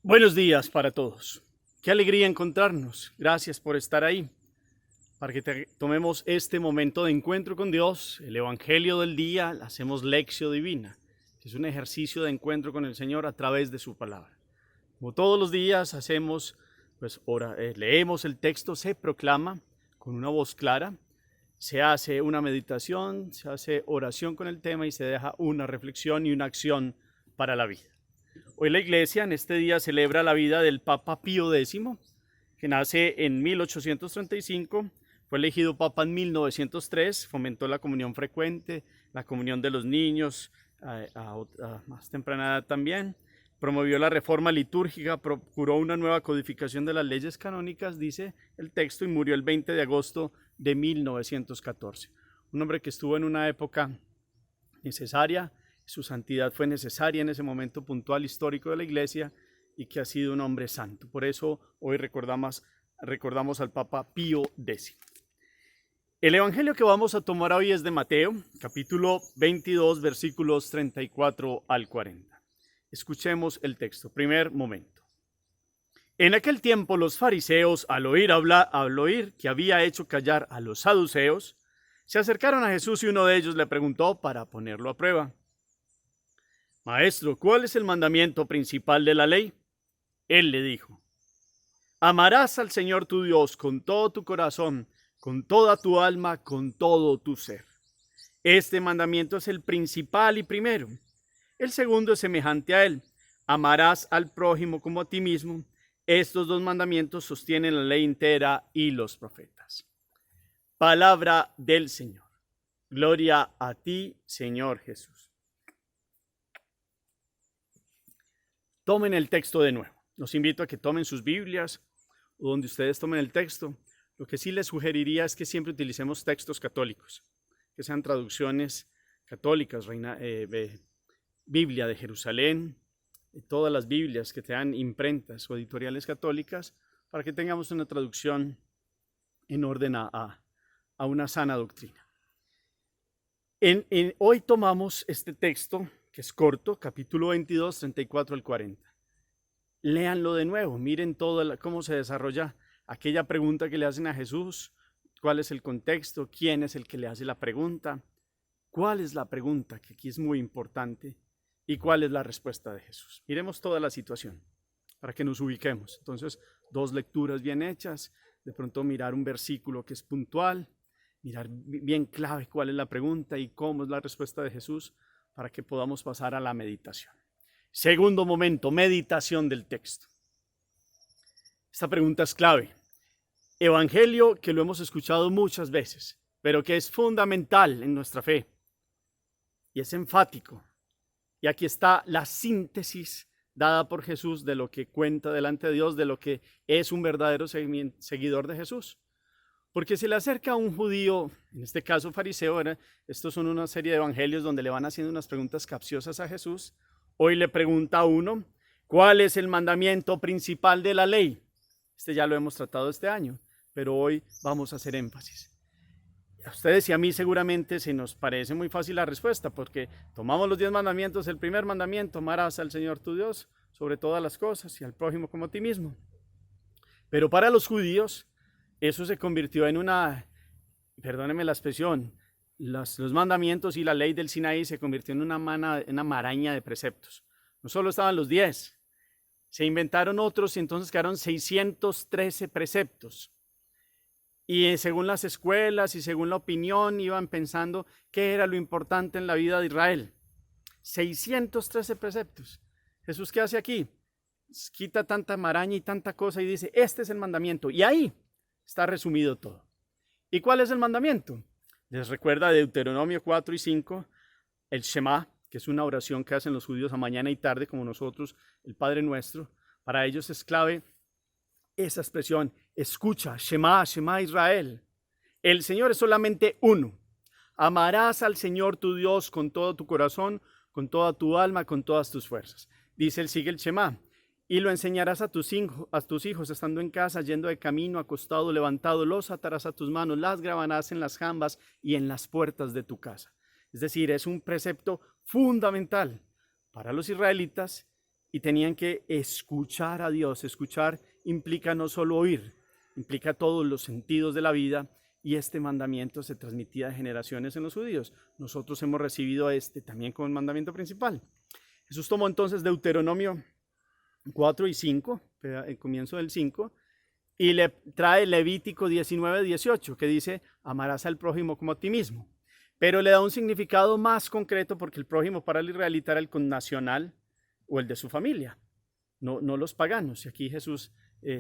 Buenos días para todos. Qué alegría encontrarnos. Gracias por estar ahí. Para que tomemos este momento de encuentro con Dios, el Evangelio del día, hacemos Lectio Divina, que es un ejercicio de encuentro con el Señor a través de su palabra. Como todos los días hacemos, leemos el texto, se proclama con una voz clara, se hace una meditación, se hace oración con el tema y se deja una reflexión y una acción para la vida. Hoy la Iglesia en este día celebra la vida del Papa Pío X, que nace en 1835, fue elegido Papa en 1903, fomentó la comunión frecuente, la comunión de los niños a más temprana edad también, promovió la reforma litúrgica, procuró una nueva codificación de las leyes canónicas, dice el texto, y murió el 20 de agosto de 1914. Un hombre que estuvo en una época necesaria, su santidad fue necesaria en ese momento puntual histórico de la Iglesia y que ha sido un hombre santo. Por eso hoy recordamos al Papa Pío X. El Evangelio que vamos a tomar hoy es de Mateo, capítulo 22, versículos 34 al 40. Escuchemos el texto. Primer momento. En aquel tiempo los fariseos, al oír que había hecho callar a los saduceos, se acercaron a Jesús y uno de ellos le preguntó para ponerlo a prueba: Maestro, ¿cuál es el mandamiento principal de la ley? Él le dijo: amarás al Señor tu Dios con todo tu corazón, con toda tu alma, con todo tu ser. Este mandamiento es el principal y primero. El segundo es semejante a él: amarás al prójimo como a ti mismo. Estos dos mandamientos sostienen la ley entera y los profetas. Palabra del Señor. Gloria a ti, Señor Jesús. Tomen el texto de nuevo. Los invito a que tomen sus Biblias o donde ustedes tomen el texto. Lo que sí les sugeriría es que siempre utilicemos textos católicos, que sean traducciones católicas, Biblia de Jerusalén, todas las Biblias que tengan imprentas o editoriales católicas, para que tengamos una traducción en orden a una sana doctrina. Hoy tomamos este texto, que es corto, capítulo 22, 34 al 40. Léanlo de nuevo, miren cómo se desarrolla aquella pregunta que le hacen a Jesús, cuál es el contexto, quién es el que le hace la pregunta, cuál es la pregunta, que aquí es muy importante, y cuál es la respuesta de Jesús. Miremos toda la situación para que nos ubiquemos. Entonces, dos lecturas bien hechas, de pronto mirar un versículo que es puntual, mirar bien clave cuál es la pregunta y cómo es la respuesta de Jesús, para que podamos pasar a la meditación. Segundo momento, meditación del texto. Esta pregunta es clave. Evangelio que lo hemos escuchado muchas veces, pero que es fundamental en nuestra fe. Y es enfático. Y aquí está la síntesis dada por Jesús de lo que cuenta delante de Dios, de lo que es un verdadero seguidor de Jesús. Porque se le acerca a un judío, en este caso fariseo, estos son una serie de evangelios donde le van haciendo unas preguntas capciosas a Jesús. Hoy le pregunta a uno: ¿cuál es el mandamiento principal de la ley? Este ya lo hemos tratado este año, pero hoy vamos a hacer énfasis. A ustedes y a mí seguramente se nos parece muy fácil la respuesta, porque tomamos los 10 mandamientos. El primer mandamiento: amarás al Señor tu Dios sobre todas las cosas y al prójimo como a ti mismo. Pero para los judíos eso se convirtió en perdónenme la expresión, los mandamientos y la ley del Sinaí se convirtió en una maraña de preceptos. No solo estaban los 10, se inventaron otros y entonces quedaron 613 preceptos. Y según las escuelas y según la opinión iban pensando qué era lo importante en la vida de Israel. 613 preceptos. Jesús, ¿qué hace aquí? Quita tanta maraña y tanta cosa y dice: este es el mandamiento. Y ahí está resumido todo. ¿Y cuál es el mandamiento? Les recuerda Deuteronomio 4 y 5, el Shema, que es una oración que hacen los judíos a mañana y tarde, como nosotros, el Padre Nuestro. Para ellos es clave esa expresión: escucha, Shema, Shema Israel. El Señor es solamente uno. Amarás al Señor tu Dios con todo tu corazón, con toda tu alma, con todas tus fuerzas. Sigue el Shema. Y lo enseñarás a tus hijos estando en casa, yendo de camino, acostado, levantado, los atarás a tus manos, las grabarás en las jambas y en las puertas de tu casa. Es decir, es un precepto fundamental para los israelitas y tenían que escuchar a Dios. Escuchar implica no solo oír, implica todos los sentidos de la vida, y este mandamiento se transmitía de generaciones en los judíos. Nosotros hemos recibido este también como el mandamiento principal. Jesús tomó entonces Deuteronomio 4 y 5, el comienzo del 5, y le trae Levítico 19, 18, que dice, amarás al prójimo como a ti mismo. Pero le da un significado más concreto porque el prójimo para el israelita era el connacional o el de su familia, no los paganos. Y aquí Jesús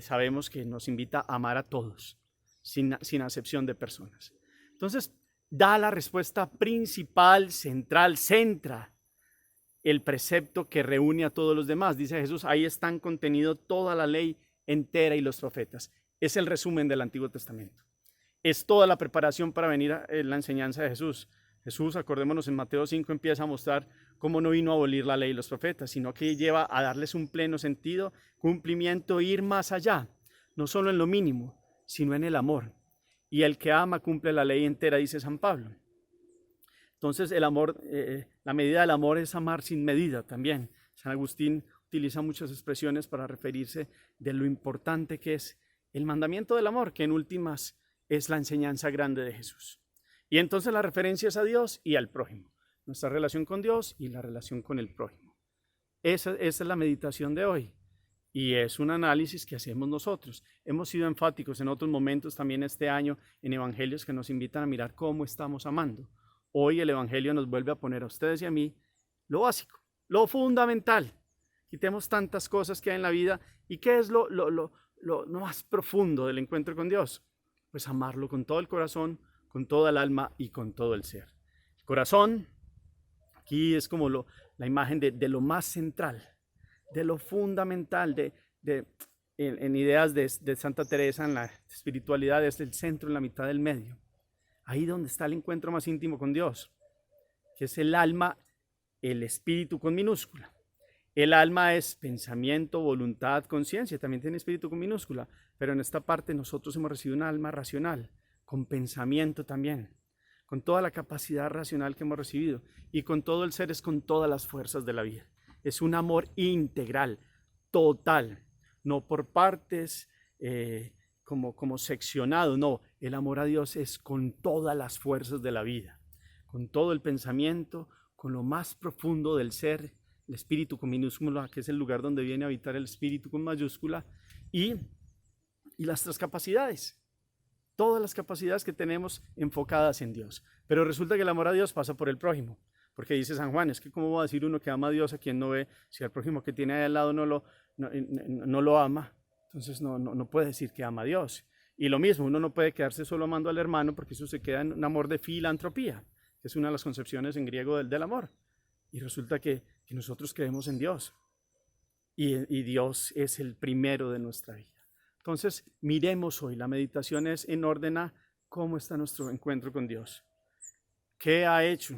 sabemos que nos invita a amar a todos, sin acepción de personas. Entonces, da la respuesta principal, central, centra el precepto que reúne a todos los demás. Dice Jesús, ahí están contenido toda la ley entera y los profetas. Es el resumen del Antiguo Testamento. Es toda la preparación para venir a la enseñanza de Jesús. Jesús, acordémonos, en Mateo 5 empieza a mostrar cómo no vino a abolir la ley y los profetas, sino que lleva a darles un pleno sentido, cumplimiento, ir más allá, no solo en lo mínimo, sino en el amor. Y el que ama cumple la ley entera, dice San Pablo. Entonces el amor, la medida del amor es amar sin medida también. San Agustín utiliza muchas expresiones para referirse de lo importante que es el mandamiento del amor, que en últimas es la enseñanza grande de Jesús. Y entonces la referencia es a Dios y al prójimo. Nuestra relación con Dios y la relación con el prójimo. Esa es la meditación de hoy. Y es un análisis que hacemos nosotros. Hemos sido enfáticos en otros momentos también este año en evangelios que nos invitan a mirar cómo estamos amando. Hoy el evangelio nos vuelve a poner a ustedes y a mí lo básico, lo fundamental. Quitemos tantas cosas que hay en la vida. ¿Y qué es lo más profundo del encuentro con Dios? Pues amarlo con todo el corazón, con toda el alma y con todo el ser. El corazón, aquí es como la imagen de lo más central, de lo fundamental, en ideas de Santa Teresa, en la espiritualidad, es el centro, en la mitad del medio. Ahí donde está el encuentro más íntimo con Dios, que es el alma, el espíritu con minúscula. El alma es pensamiento, voluntad, conciencia, también tiene espíritu con minúscula, pero en esta parte nosotros hemos recibido un alma racional, con pensamiento también, con toda la capacidad racional que hemos recibido, y con todo el ser es con todas las fuerzas de la vida. Es un amor integral, total, no por partes, como seccionado, no. El amor a Dios es con todas las fuerzas de la vida, con todo el pensamiento, con lo más profundo del ser, el espíritu con minúscula, que es el lugar donde viene a habitar el espíritu con mayúscula, y las tres capacidades, todas las capacidades que tenemos enfocadas en Dios. Pero resulta que el amor a Dios pasa por el prójimo, porque dice San Juan, es que cómo va a decir uno que ama a Dios a quien no ve, si al prójimo que tiene ahí al lado no lo ama, entonces no puede decir que ama a Dios. Y lo mismo, uno no puede quedarse solo amando al hermano, porque eso se queda en un amor de filantropía, que es una de las concepciones en griego del amor. Y resulta que nosotros creemos en Dios, y Dios es el primero de nuestra vida. Entonces, miremos hoy, la meditación es en orden a cómo está nuestro encuentro con Dios. ¿Qué ha hecho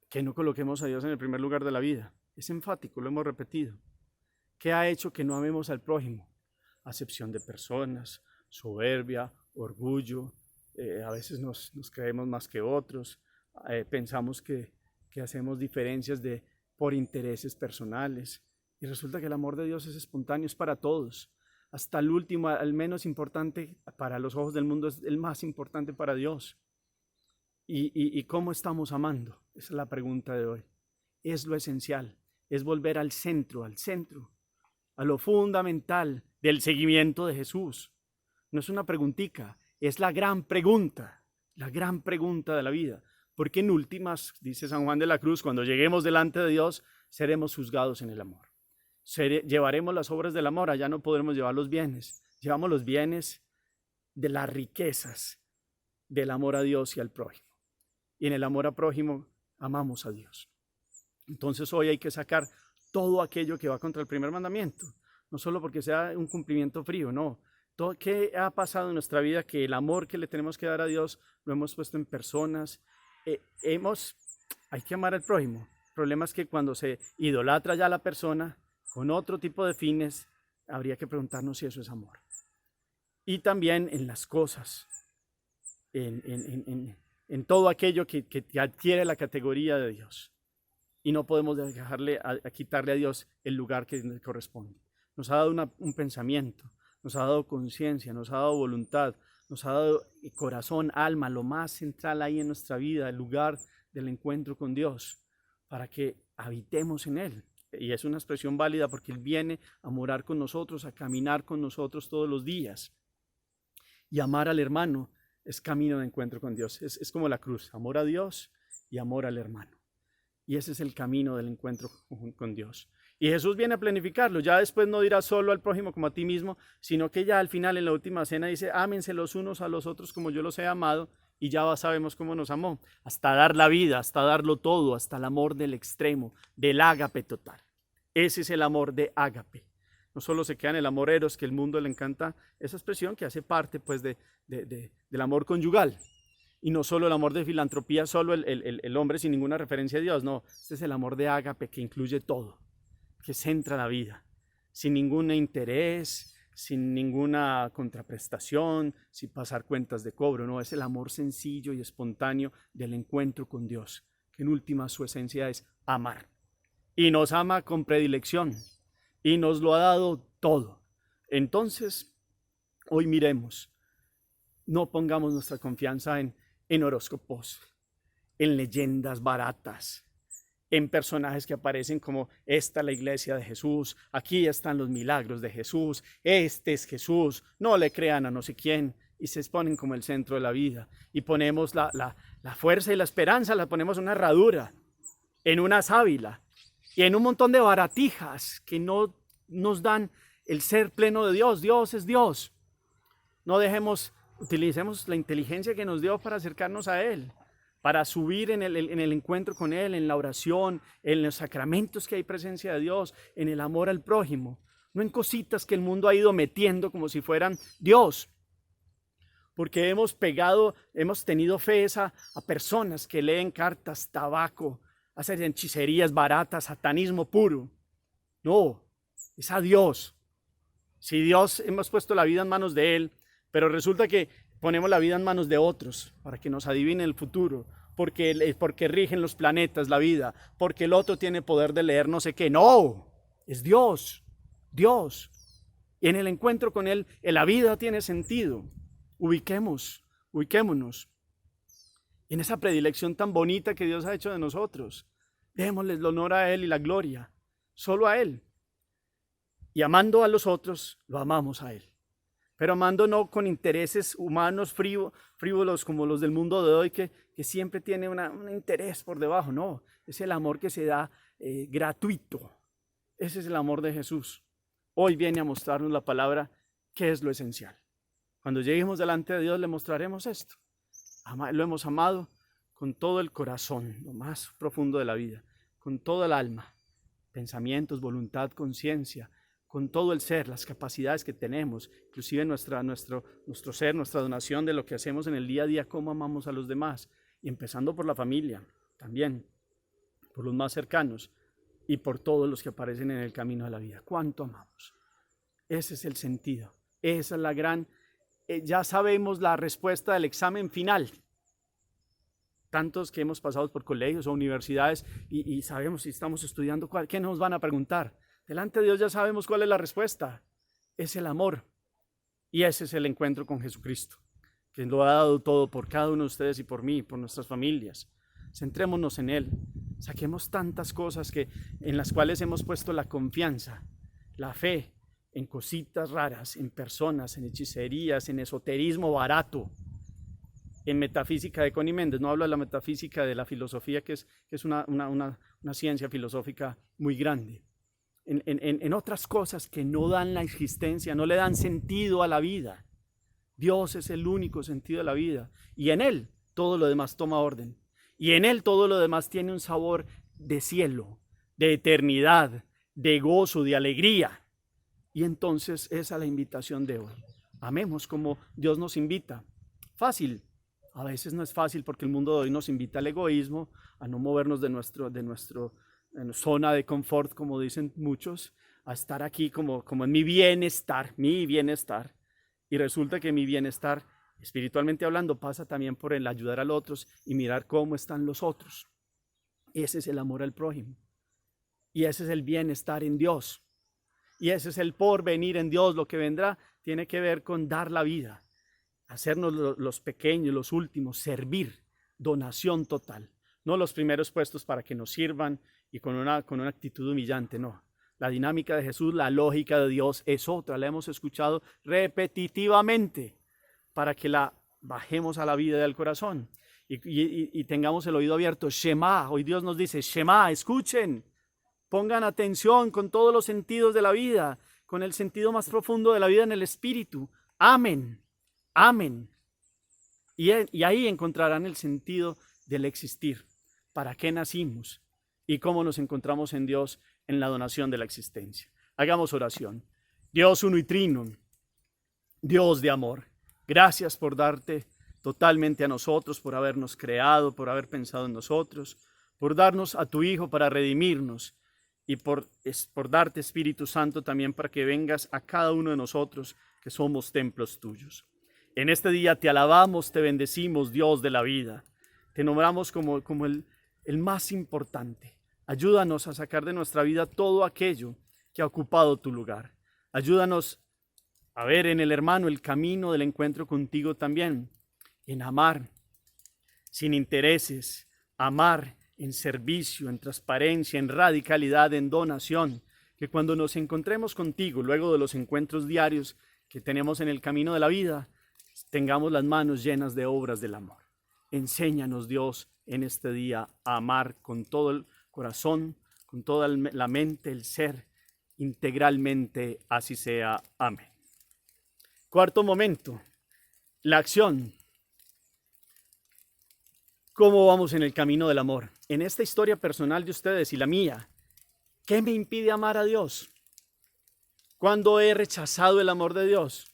que no coloquemos a Dios en el primer lugar de la vida? Es enfático, lo hemos repetido. ¿Qué ha hecho que no amemos al prójimo? Acepción de personas, soberbia, orgullo, a veces nos creemos más que otros, pensamos que hacemos diferencias por intereses personales, y resulta que el amor de Dios es espontáneo, es para todos. Hasta el último, al menos importante para los ojos del mundo, es el más importante para Dios. ¿Y cómo estamos amando? Esa es la pregunta de hoy. Es lo esencial, es volver al centro, a lo fundamental del seguimiento de Jesús. No es una preguntica, es la gran pregunta de la vida. Porque en últimas, dice San Juan de la Cruz, cuando lleguemos delante de Dios, seremos juzgados en el amor. Llevaremos las obras del amor, allá no podremos llevar los bienes. Llevamos los bienes de las riquezas del amor a Dios y al prójimo. Y en el amor a prójimo amamos a Dios. Entonces hoy hay que sacar todo aquello que va contra el primer mandamiento. No solo porque sea un cumplimiento frío, no. Todo, ¿qué ha pasado en nuestra vida? Que el amor que le tenemos que dar a Dios lo hemos puesto en personas. Hay que amar al prójimo. El problema es que cuando se idolatra ya a la persona con otro tipo de fines, habría que preguntarnos si eso es amor. Y también en las cosas, en todo aquello que adquiere la categoría de Dios. y no podemos dejarle a quitarle a Dios el lugar que le corresponde. Nos ha dado un pensamiento, nos ha dado conciencia, nos ha dado voluntad, nos ha dado corazón, alma, lo más central ahí en nuestra vida, el lugar del encuentro con Dios, para que habitemos en Él. Y es una expresión válida porque Él viene a morar con nosotros, a caminar con nosotros todos los días. Y amar al hermano es camino de encuentro con Dios. Es como la cruz, amor a Dios y amor al hermano. Y ese es el camino del encuentro con Dios. Y Jesús viene a planificarlo. Ya después no dirá solo al prójimo como a ti mismo, sino que ya al final en la última cena dice, ámense los unos a los otros como yo los he amado. Y ya sabemos cómo nos amó. Hasta dar la vida, hasta darlo todo, hasta el amor del extremo, del ágape total. Ese es el amor de ágape. No solo se queda en el amor eros, que el mundo le encanta esa expresión que hace parte pues del amor conyugal. Y no solo el amor de filantropía, solo el hombre sin ninguna referencia a Dios. No, este es el amor de ágape que incluye todo, que centra la vida, sin ningún interés, sin ninguna contraprestación, sin pasar cuentas de cobro. No, es el amor sencillo y espontáneo del encuentro con Dios, que en última su esencia es amar. Y nos ama con predilección y nos lo ha dado todo. Entonces, hoy miremos, no pongamos nuestra confianza en horóscopos, en leyendas baratas, en personajes que aparecen como esta es la iglesia de Jesús, aquí están los milagros de Jesús, este es Jesús, no le crean a no sé quién, y se exponen como el centro de la vida. Y ponemos la fuerza y la esperanza, la ponemos en una herradura, en una sábila, y en un montón de baratijas que no nos dan el ser pleno de Dios. Dios es Dios. No utilicemos la inteligencia que nos dio para acercarnos a Él, para subir en el encuentro con Él, en la oración, en los sacramentos que hay presencia de Dios, en el amor al prójimo, no en cositas que el mundo ha ido metiendo como si fueran Dios. Porque hemos tenido fe a personas que leen cartas, tabaco, hacen hechicerías baratas, satanismo puro. No, es a Dios. Si Dios hemos puesto la vida en manos de Él, pero resulta que ponemos la vida en manos de otros para que nos adivinen el futuro, porque rigen los planetas, la vida, porque el otro tiene poder de leer no sé qué. No, es Dios, Dios. Y en el encuentro con Él, la vida tiene sentido. Ubiquémonos en esa predilección tan bonita que Dios ha hecho de nosotros. Démosle el honor a Él y la gloria, solo a Él. Y amando a los otros, lo amamos a Él. Pero amando no con intereses humanos frívolos como los del mundo de hoy, que siempre tiene un interés por debajo. No, es el amor que se da gratuito. Ese es el amor de Jesús. Hoy viene a mostrarnos la palabra, que es lo esencial. Cuando lleguemos delante de Dios le mostraremos esto. Lo hemos amado con todo el corazón, lo más profundo de la vida, con toda el alma, pensamientos, voluntad, conciencia, con todo el ser, las capacidades que tenemos, inclusive nuestro ser, nuestra donación de lo que hacemos en el día a día, cómo amamos a los demás, y empezando por la familia, también, por los más cercanos, y por todos los que aparecen en el camino de la vida. ¿Cuánto amamos? Ese es el sentido, esa es la gran... ya sabemos la respuesta del examen final. Tantos que hemos pasado por colegios o universidades y sabemos si estamos estudiando, ¿qué nos van a preguntar? Delante de Dios ya sabemos cuál es la respuesta. Es el amor. Y ese es el encuentro con Jesucristo, que lo ha dado todo por cada uno de ustedes y por mí, por nuestras familias. Centrémonos en Él. Saquemos tantas cosas en las cuales hemos puesto la confianza, la fe, en cositas raras, en personas, en hechicerías, en esoterismo barato, en metafísica de Connie Méndez. No hablo de la metafísica de la filosofía, que es una ciencia filosófica muy grande. En otras cosas que no dan la existencia, no le dan sentido a la vida. Dios es el único sentido de la vida. Y en Él todo lo demás toma orden. Y en Él todo lo demás tiene un sabor de cielo, de eternidad, de gozo, de alegría. Y entonces esa es la invitación de hoy. Amemos como Dios nos invita. Fácil. A veces no es fácil porque el mundo de hoy nos invita al egoísmo, a no movernos de nuestra zona de confort, como dicen muchos, a estar aquí como en mi bienestar. Y resulta que mi bienestar, espiritualmente hablando, pasa también por el ayudar a los otros y mirar cómo están los otros. Ese es el amor al prójimo. Y ese es el bienestar en Dios. Y ese es el porvenir en Dios. Lo que vendrá tiene que ver con dar la vida, hacernos los pequeños, los últimos, servir, donación total. No los primeros puestos para que nos sirvan y con una actitud humillante, no. La dinámica de Jesús, la lógica de Dios es otra. La hemos escuchado repetitivamente para que la bajemos a la vida del corazón y tengamos el oído abierto. Shema, hoy Dios nos dice, Shema, escuchen, pongan atención con todos los sentidos de la vida, con el sentido más profundo de la vida en el espíritu. Amén, amén. Y ahí encontrarán el sentido del existir, para qué nacimos y cómo nos encontramos en Dios en la donación de la existencia. Hagamos oración. Dios uno y trino, Dios de amor, gracias por darte totalmente a nosotros, por habernos creado, por haber pensado en nosotros, por darnos a tu Hijo para redimirnos y por darte, Espíritu Santo, también para que vengas a cada uno de nosotros que somos templos tuyos. En este día te alabamos, te bendecimos, Dios de la vida. Te nombramos como el más importante. Ayúdanos a sacar de nuestra vida todo aquello que ha ocupado tu lugar. Ayúdanos a ver en el hermano el camino del encuentro contigo también, en amar sin intereses, amar en servicio, en transparencia, en radicalidad, en donación. Que cuando nos encontremos contigo, luego de los encuentros diarios que tenemos en el camino de la vida, tengamos las manos llenas de obras del amor. Enséñanos, Dios, en este día a amar con todo el corazón, con toda la mente, el ser, integralmente, así sea. Amén. Cuarto momento, la acción. ¿Cómo vamos en el camino del amor? En esta historia personal de ustedes y la mía, ¿qué me impide amar a Dios? ¿Cuándo he rechazado el amor de Dios?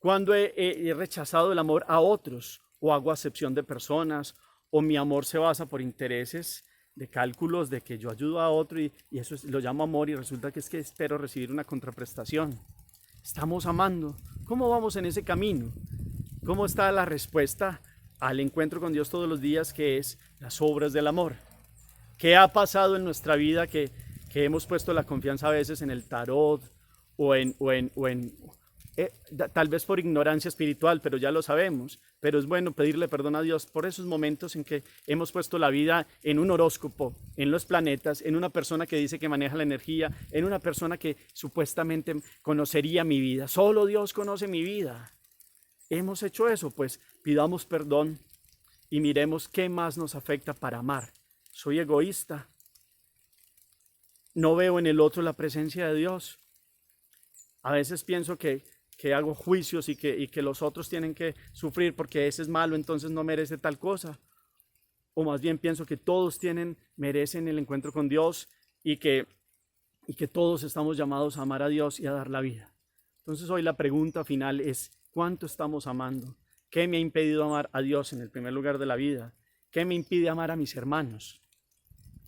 ¿Cuándo he rechazado el amor a otros? ¿O hago acepción de personas? ¿O mi amor se basa por intereses de cálculos de que yo ayudo a otro y eso lo llamo amor y resulta que es que espero recibir una contraprestación? ¿Estamos amando? ¿Cómo vamos en ese camino? ¿Cómo está la respuesta al encuentro con Dios todos los días, que es las obras del amor? ¿Qué ha pasado en nuestra vida que hemos puesto la confianza a veces en el tarot tal vez por ignorancia espiritual, pero ya lo sabemos? Pero es bueno pedirle perdón a Dios por esos momentos en que hemos puesto la vida en un horóscopo, en los planetas, en una persona que dice que maneja la energía, en una persona que supuestamente conocería mi vida. Solo Dios conoce mi vida. Hemos hecho eso, pues pidamos perdón y miremos qué más nos afecta para amar. Soy egoísta. No veo en el otro la presencia de Dios. A veces pienso que hago juicios y que los otros tienen que sufrir porque ese es malo, entonces no merece tal cosa. O más bien pienso que todos merecen el encuentro con Dios y que todos estamos llamados a amar a Dios y a dar la vida. Entonces hoy la pregunta final es, ¿cuánto estamos amando? ¿Qué me ha impedido amar a Dios en el primer lugar de la vida? ¿Qué me impide amar a mis hermanos?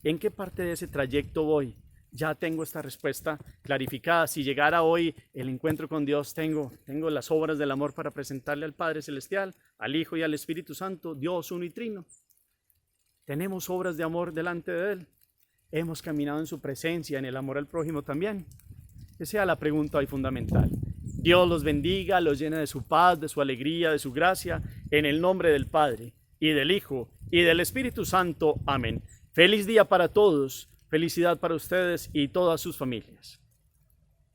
¿En qué parte de ese trayecto voy? Ya tengo esta respuesta clarificada. Si llegara hoy el encuentro con Dios, tengo las obras del amor para presentarle al Padre Celestial, al Hijo y al Espíritu Santo, Dios uno y trino. Tenemos obras de amor delante de Él. Hemos caminado en su presencia, en el amor al prójimo también. Esa sea la pregunta hoy fundamental. Dios los bendiga, los llene de su paz, de su alegría, de su gracia, en el nombre del Padre, y del Hijo, y del Espíritu Santo. Amén. Feliz día para todos. Felicidad para ustedes y todas sus familias.